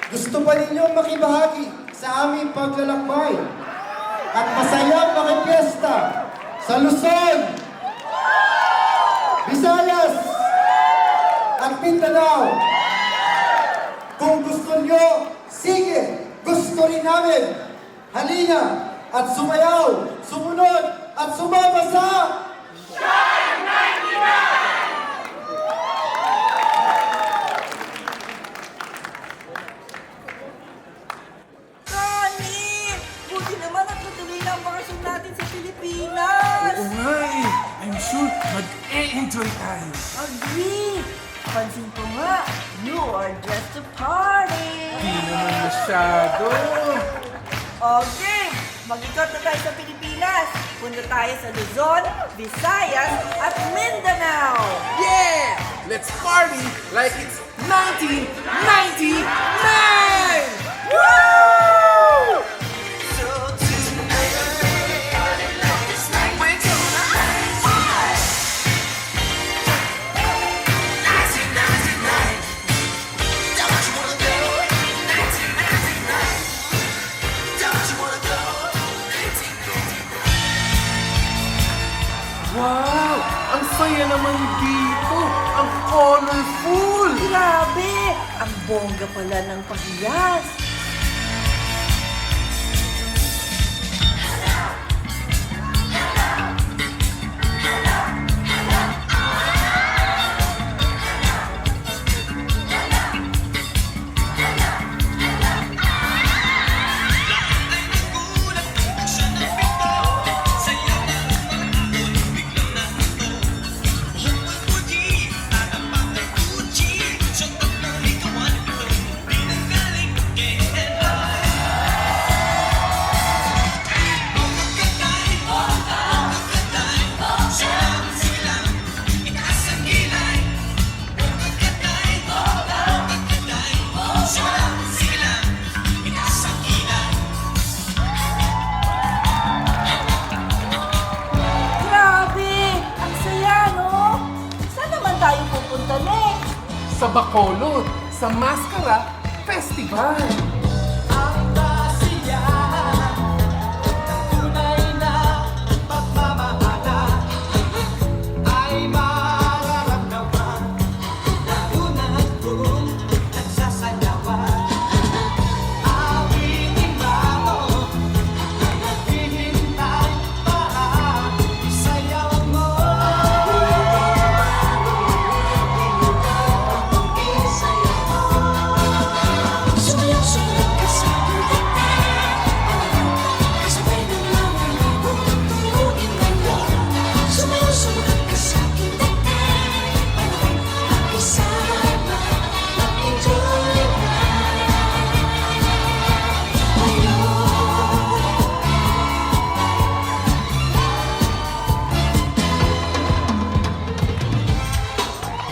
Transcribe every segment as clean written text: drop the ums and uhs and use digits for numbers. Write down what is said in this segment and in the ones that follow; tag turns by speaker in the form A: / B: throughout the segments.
A: Gusto ba ninyong makibahagi sa aming paglalakbay at masayang makipiesta sa Luzon, Visayas, at Mindanao? Kung gusto nyo, sige, gusto rin namin. Halina at sumayaw, sumunod at sumama sa
B: Kani! Buti naman at natuloy na ang bakasyon natin sa Pilipinas!
C: Oo nga eh. I'm sure mag-e-enjoy tayo.
B: Agree! Pansin ko nga, you are just a party!
C: Di naman masyado.
B: Okay! Mag-ikot na tayo sa Pilipinas! Punta tayo sa Luzon, Visayas, at Mindanao!
C: Yeah! Let's party like it's 1999! Woo! Wow! Ang saya naman dito! Ang colorful!
B: Grabe! Ang bongga pala ng pahiyas! Grabe! Ang saya, no? Saan naman tayo pupunta next?
C: Sa Bacolod, sa Mascara Festival!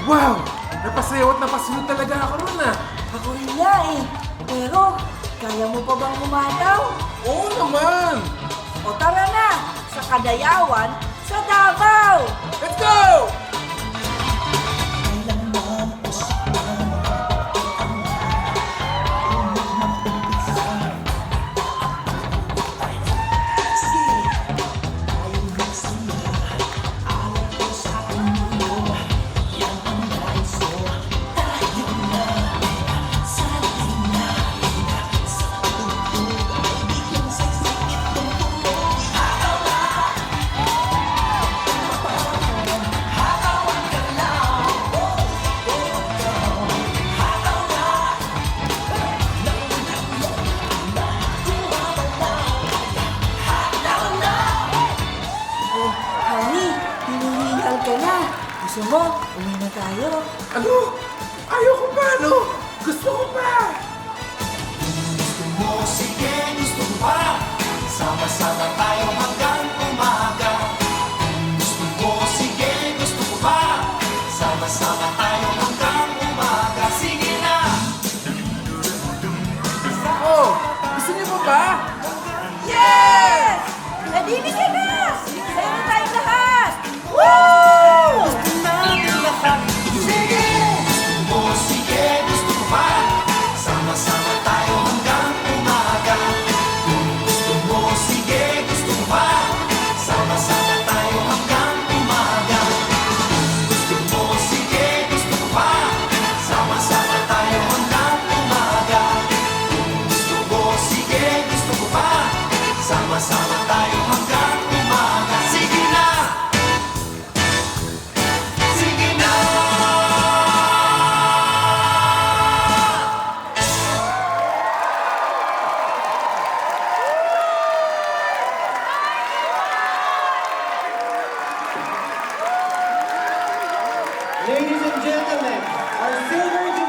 C: Wow! Napasayaw at napasayaw talaga ako nun ah!
B: Ako rin nga eh. Pero, kaya mo pa bang umataw?
C: Oo naman!
B: O tara na! Sa Kadayawan, sa Davao!
C: Let's go!
B: Oh, honey, hinihihal ka na. Gusto mo, uwi na tayo.
C: Ano? Ayoko pa, no? Gusto ko pa!
A: Sige, gusto ko pa. Sama-sama tayo hanggang umaga. Gusto ko, sige, gusto ko pa. Sama-sama tayo hanggang umaga. Sige na!
C: Oh! Gusto niyo pa ba?
B: Yes! Nadini ka na! Sa'yo na tayong lahat! Woo!
A: Gusto natin lahat. Sige! Gusto ko, sige, gusto
D: Ladies and gentlemen, our silver